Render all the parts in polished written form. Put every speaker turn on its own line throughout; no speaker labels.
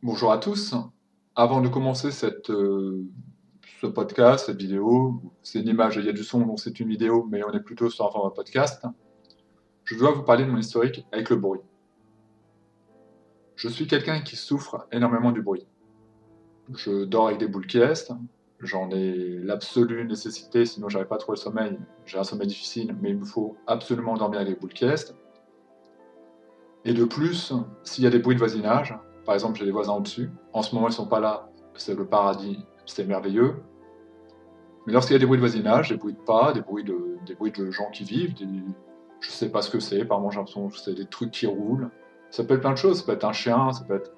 Bonjour à tous. Avant de commencer ce podcast, cette vidéo, c'est une image, il y a du son, donc c'est une vidéo, mais on est plutôt sur un format podcast. Je dois vous parler de mon historique avec le bruit. Je suis quelqu'un qui souffre énormément du bruit. Je dors avec des boules qui est, j'en ai l'absolue nécessité, sinon j'arrive pas à trouver le sommeil. J'ai un sommeil difficile, mais il me faut absolument dormir avec des boules qui est. Et de plus, s'il y a des bruits de voisinage, par exemple j'ai des voisins au-dessus, en ce moment ils sont pas là, c'est le paradis, c'est merveilleux. Mais lorsqu'il y a des bruits de voisinage, des bruits de pas, des bruits de gens qui vivent, je sais pas ce que c'est, par moment j'ai l'impression que c'est des trucs qui roulent. Ça peut être plein de choses, ça peut être un chien, ça peut être...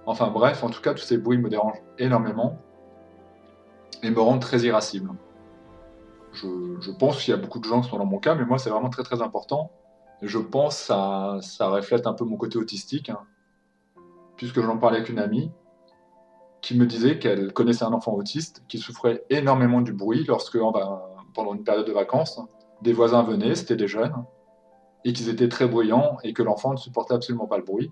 Enfin bref, en tout cas, tous ces bruits me dérangent énormément et me rendent très irascible. Je pense qu'il y a beaucoup de gens qui sont dans mon cas, mais moi c'est vraiment très très important. Et je pense que ça reflète un peu mon côté autistique, hein, puisque j'en parlais avec une amie qui me disait qu'elle connaissait un enfant autiste qui souffrait énormément du bruit lorsque, pendant une période de vacances, des voisins venaient, c'était des jeunes, et qu'ils étaient très bruyants et que l'enfant ne supportait absolument pas le bruit.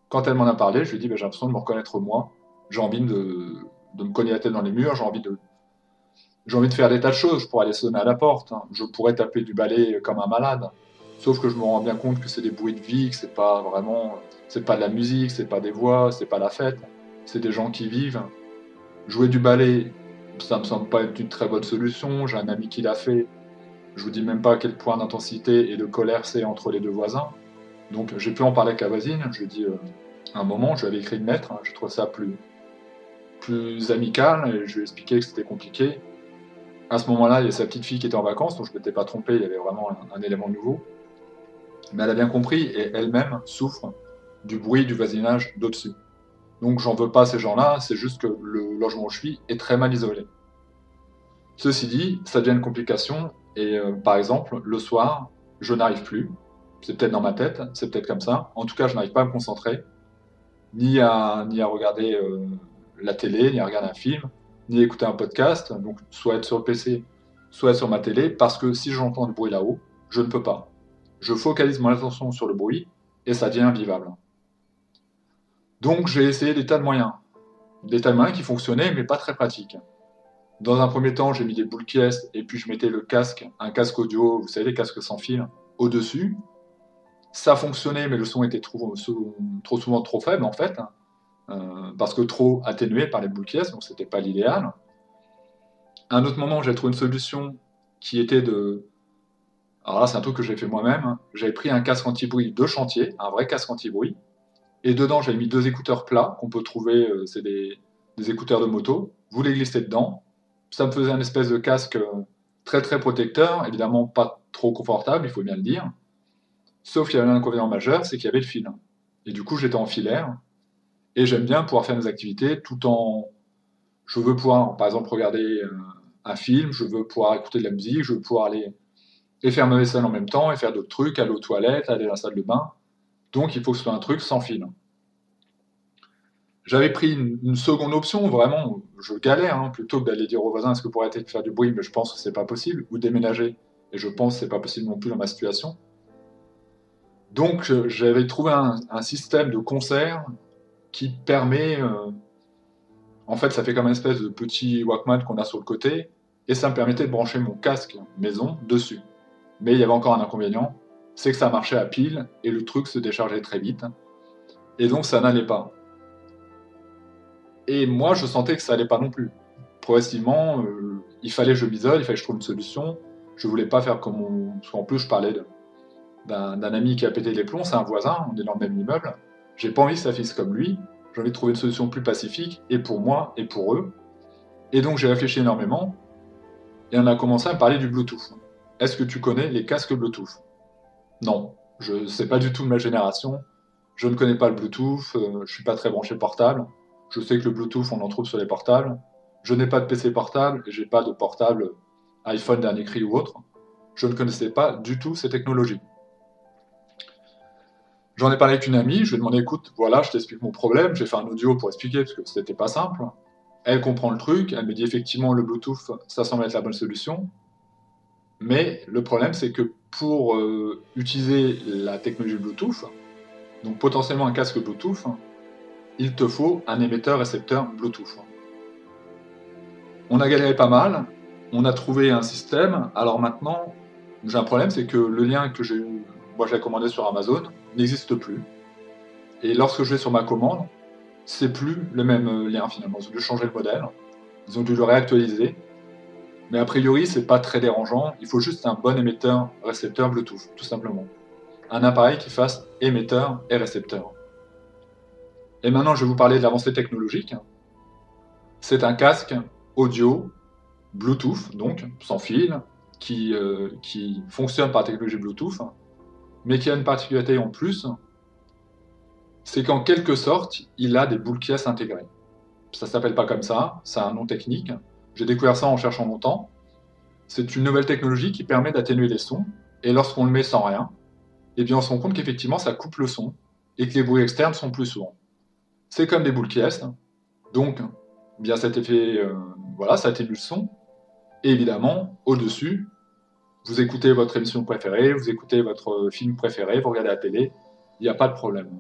Quand elle m'en a parlé, je lui ai dit j'ai l'impression de me reconnaître moi, j'ai envie de me cogner la tête dans les murs, j'ai envie de faire des tas de choses, je pourrais aller sonner à la porte, hein. Je pourrais taper du balai comme un malade. Sauf que je me rends bien compte que c'est des bruits de vie, que c'est pas vraiment, c'est pas de la musique, c'est pas des voix, c'est pas la fête, c'est des gens qui vivent. Jouer du ballet, ça me semble pas être une très bonne solution. J'ai un ami qui l'a fait. Je vous dis même pas à quel point d'intensité et de colère c'est entre les deux voisins. Donc j'ai pu en parler avec la voisine. Je lui ai dit un moment, je lui avais écrit une lettre. Hein, je trouvais ça plus amical et je lui ai expliqué que c'était compliqué. À ce moment-là, il y a sa petite fille qui était en vacances, donc je ne m'étais pas trompé. Il y avait vraiment un élément nouveau. Mais elle a bien compris et elle-même souffre du bruit du voisinage d'au-dessus. Donc j'en veux pas à ces gens-là. C'est juste que le logement où je suis est très mal isolé. Ceci dit, ça devient une complication et par exemple, le soir, je n'arrive plus. C'est peut-être dans ma tête, c'est peut-être comme ça. En tout cas, je n'arrive pas à me concentrer, ni à regarder la télé, ni à regarder un film, ni à écouter un podcast. Donc, soit être sur le PC, soit être sur ma télé, parce que si j'entends du bruit là-haut, je ne peux pas. Je focalise mon attention sur le bruit et ça devient invivable. Donc, j'ai essayé des tas de moyens qui fonctionnaient, mais pas très pratiques. Dans un premier temps, j'ai mis des boules qui est, et puis je mettais le casque, un casque audio, vous savez, les casques sans fil, au-dessus. Ça fonctionnait, mais le son était trop souvent trop faible, en fait, parce que trop atténué par les boules qui est, donc c'était pas l'idéal. À un autre moment, j'ai trouvé une solution qui était de... Alors là, c'est un truc que j'ai fait moi-même. Hein. J'avais pris un casque anti-bruit de chantier, un vrai casque anti-bruit, et dedans, j'avais mis deux écouteurs plats qu'on peut trouver, c'est des écouteurs de moto. Vous les glissez dedans. Ça me faisait un espèce de casque très très protecteur, évidemment pas trop confortable, il faut bien le dire. Sauf qu'il y avait un inconvénient majeur, c'est qu'il y avait le fil. Et du coup, j'étais en filaire, et j'aime bien pouvoir faire mes activités tout en... Je veux pouvoir, par exemple, regarder un film, je veux pouvoir écouter de la musique, je veux pouvoir aller et faire ma vaisselle en même temps, et faire d'autres trucs, aller aux toilettes, aller à la salle de bain. Donc il faut que ce soit un truc sans fil. J'avais pris une seconde option, vraiment, je galère, hein, plutôt que d'aller dire aux voisins est-ce que vous pourriez arrêter de faire du bruit, mais je pense que c'est pas possible, ou déménager, et je pense que c'est pas possible non plus dans ma situation. Donc j'avais trouvé un système de concert qui permet, en fait ça fait comme une espèce de petit Walkman qu'on a sur le côté, et ça me permettait de brancher mon casque maison dessus. Mais il y avait encore un inconvénient, c'est que ça marchait à pile, et le truc se déchargeait très vite, et donc ça n'allait pas. Et moi, je sentais que ça allait pas non plus. Progressivement, il fallait que je m'isole, il fallait que je trouve une solution. Je voulais pas faire comme on... Parce qu'en plus, je parlais d'un ami qui a pété les plombs, c'est un voisin, on est dans le même immeuble. J'ai pas envie que ça finisse comme lui. J'ai envie de trouver une solution plus pacifique, et pour moi, et pour eux. Et donc, j'ai réfléchi énormément, et on a commencé à parler du Bluetooth. Est-ce que tu connais les casques Bluetooth? Non, je sais pas du tout de ma génération. Je ne connais pas le Bluetooth, je suis pas très branché portable. Je sais que le Bluetooth, on en trouve sur les portables. Je n'ai pas de PC portable et j'ai pas de portable iPhone dernier cri ou autre. Je ne connaissais pas du tout ces technologies. J'en ai parlé avec une amie, je lui ai demandé écoute, voilà, je t'explique mon problème, j'ai fait un audio pour expliquer parce que c'était pas simple. Elle comprend le truc, elle me dit effectivement le Bluetooth, ça semble être la bonne solution. Mais le problème, c'est que pour utiliser la technologie Bluetooth, donc potentiellement un casque Bluetooth, il te faut un émetteur-récepteur Bluetooth. On a galéré pas mal, on a trouvé un système, alors maintenant, j'ai un problème, c'est que le lien que j'ai eu, moi j'ai commandé sur Amazon, n'existe plus. Et lorsque je vais sur ma commande, c'est plus le même lien finalement. Ils ont dû changer le modèle, ils ont dû le réactualiser. Mais a priori, c'est pas très dérangeant, il faut juste un bon émetteur-récepteur Bluetooth, tout simplement. Un appareil qui fasse émetteur et récepteur. Et maintenant, je vais vous parler de l'avancée technologique. C'est un casque audio Bluetooth, donc sans fil, qui fonctionne par la technologie Bluetooth, mais qui a une particularité en plus, c'est qu'en quelque sorte, il a des boules caisses intégrées. Ça s'appelle pas comme ça, c'est un nom technique. J'ai découvert ça en cherchant longtemps. C'est une nouvelle technologie qui permet d'atténuer les sons, et lorsqu'on le met sans rien, eh bien on se rend compte qu'effectivement ça coupe le son, et que les bruits externes sont plus sourds. C'est comme des boules caisses, donc bien cet effet, voilà, ça atténue le son, et évidemment, au-dessus, vous écoutez votre émission préférée, vous écoutez votre film préféré, vous regardez la télé, il n'y a pas de problème.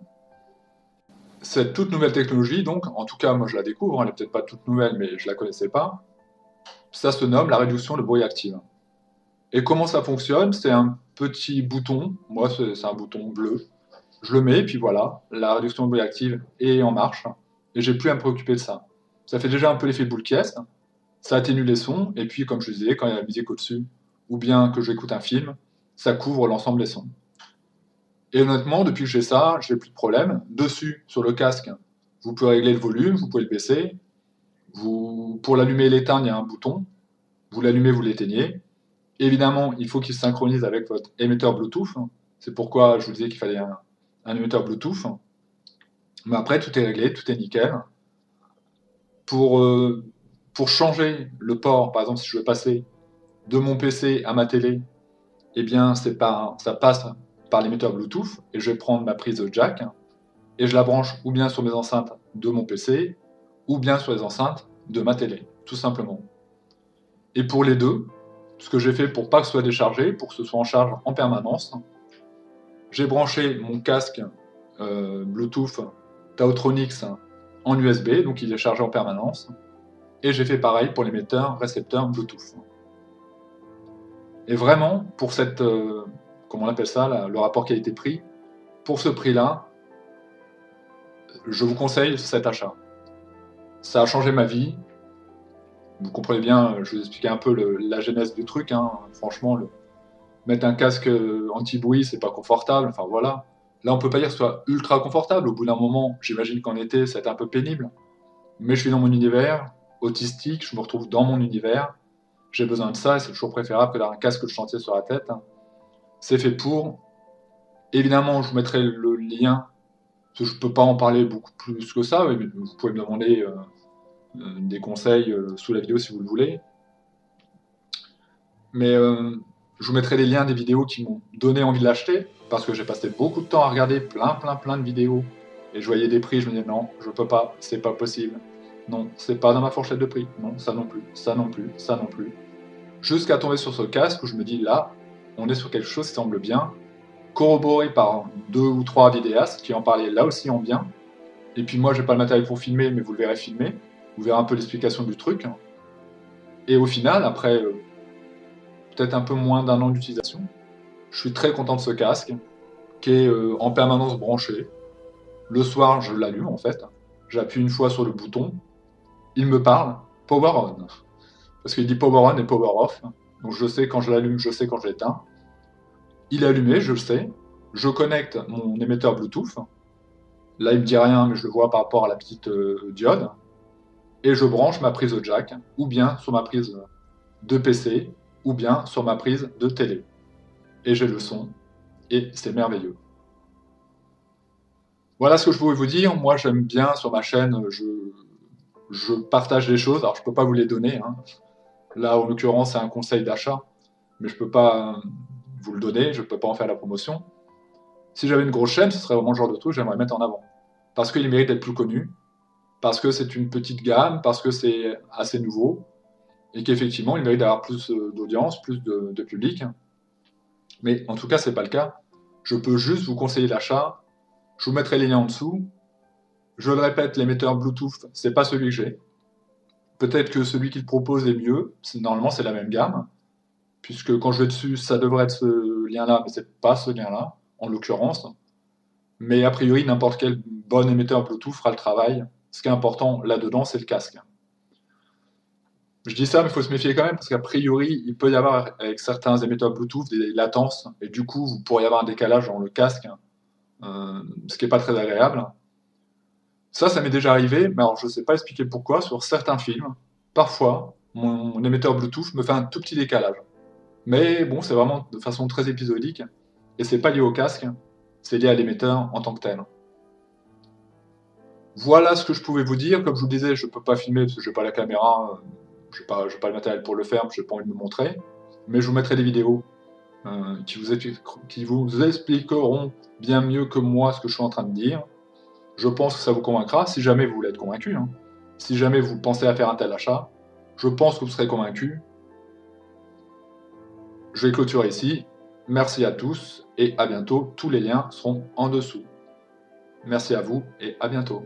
Cette toute nouvelle technologie, donc, en tout cas moi je la découvre, elle n'est peut-être pas toute nouvelle, mais je ne la connaissais pas, ça se nomme la réduction de bruit active. Et comment ça fonctionne? C'est un petit bouton, moi c'est un bouton bleu, je le mets, et puis voilà, la réduction de bruit active est en marche, et j'ai plus à me préoccuper de ça. Ça fait déjà un peu l'effet boule caisse, ça atténue les sons, et puis comme je disais, quand il y a la musique au-dessus, ou bien que j'écoute un film, ça couvre l'ensemble des sons. Et honnêtement, depuis que j'ai ça, j'ai plus de problème. Dessus, sur le casque, vous pouvez régler le volume, vous pouvez le baisser. Pour l'allumer et l'éteindre, il y a un bouton. Vous l'allumez, vous l'éteignez. Évidemment, il faut qu'il se synchronise avec votre émetteur Bluetooth. C'est pourquoi je vous disais qu'il fallait un émetteur Bluetooth. Mais après, tout est réglé, tout est nickel. Pour changer le port, par exemple, si je veux passer de mon PC à ma télé, eh bien, ça passe par l'émetteur Bluetooth et je vais prendre ma prise jack et je la branche ou bien sur mes enceintes de mon PC ou bien sur les enceintes de ma télé, tout simplement. Et pour les deux, ce que j'ai fait pour pas que ce soit déchargé, pour que ce soit en charge en permanence, j'ai branché mon casque Bluetooth Taotronix en USB, donc il est chargé en permanence, et j'ai fait pareil pour l'émetteur récepteur Bluetooth. Et vraiment, pour cette, comment on appelle ça, là, le rapport qualité-prix, pour ce prix-là, je vous conseille cet achat. Ça a changé ma vie. Vous comprenez bien, je vous expliquais un peu la genèse du truc. Hein. Franchement, mettre un casque anti-bruit, c'est pas confortable. Enfin voilà. Là, on peut pas dire que ce soit ultra confortable. Au bout d'un moment, j'imagine qu'en été, c'est un peu pénible. Mais je suis dans mon univers autistique, je me retrouve dans mon univers. J'ai besoin de ça et c'est toujours préférable que d'avoir un casque de chantier sur la tête. C'est fait pour. Évidemment, je vous mettrai le lien. Parce que je ne peux pas en parler beaucoup plus que ça, mais vous pouvez me demander des conseils sous la vidéo si vous le voulez. Mais je vous mettrai les liens des vidéos qui m'ont donné envie de l'acheter, parce que j'ai passé beaucoup de temps à regarder plein de vidéos, et je voyais des prix, je me disais non, je peux pas, c'est pas possible. Non, c'est pas dans ma fourchette de prix. Non, ça non plus, ça non plus, ça non plus. Jusqu'à tomber sur ce casque où je me dis là, on est sur quelque chose qui semble bien, corroboré par 2 ou 3 vidéastes qui en parlaient là aussi en bien. Et puis moi, j'ai pas le matériel pour filmer, mais vous le verrez filmer. Vous verrez un peu l'explication du truc. Et au final, après peut-être un peu moins d'un an d'utilisation, je suis très content de ce casque, qui est en permanence branché. Le soir, je l'allume en fait. J'appuie une fois sur le bouton. Il me parle Power On. Parce qu'il dit Power On et Power Off. Donc je sais quand je l'allume, je sais quand je l'éteins. Il est allumé, je le sais. Je connecte mon émetteur Bluetooth. Là, il me dit rien, mais je le vois par rapport à la petite diode. Et je branche ma prise jack, ou bien sur ma prise de PC, ou bien sur ma prise de télé. Et j'ai le son, et c'est merveilleux. Voilà ce que je voulais vous dire. Moi, j'aime bien sur ma chaîne, je partage les choses. Alors, je ne peux pas vous les donner. Hein. Là, en l'occurrence, c'est un conseil d'achat, mais je ne peux pas vous le donner, je ne peux pas en faire la promotion. Si j'avais une grosse chaîne, ce serait vraiment le genre de truc que j'aimerais mettre en avant. Parce qu'il mérite d'être plus connu, parce que c'est une petite gamme, parce que c'est assez nouveau, et qu'effectivement, il mérite d'avoir plus d'audience, plus de public. Mais en tout cas, c'est pas le cas. Je peux juste vous conseiller l'achat. Je vous mettrai les liens en dessous. Je le répète, l'émetteur Bluetooth, c'est pas celui que j'ai. Peut-être que celui qu'il propose est mieux, normalement c'est la même gamme, puisque quand je vais dessus, ça devrait être ce lien-là, mais c'est pas ce lien-là, en l'occurrence. Mais a priori, n'importe quel bon émetteur Bluetooth fera le travail. Ce qui est important là-dedans, c'est le casque. Je dis ça, mais il faut se méfier quand même, parce qu'a priori, il peut y avoir, avec certains émetteurs Bluetooth, des latences, et du coup, vous pourriez avoir un décalage dans le casque, ce qui n'est pas très agréable. Ça m'est déjà arrivé, mais alors je ne sais pas expliquer pourquoi, sur certains films, parfois, mon émetteur Bluetooth me fait un tout petit décalage. Mais bon, c'est vraiment de façon très épisodique, et c'est pas lié au casque, c'est lié à l'émetteur en tant que tel. Voilà ce que je pouvais vous dire. Comme je vous le disais, je ne peux pas filmer parce que je n'ai pas la caméra, je n'ai pas le matériel pour le faire, je n'ai pas envie de me montrer. Mais je vous mettrai des vidéos qui vous expliqueront bien mieux que moi ce que je suis en train de dire. Je pense que ça vous convaincra, si jamais vous voulez être convaincu. Hein. Si jamais vous pensez à faire un tel achat, je pense que vous serez convaincu. Je vais clôturer ici. Merci à tous et à bientôt. Tous les liens seront en dessous. Merci à vous et à bientôt.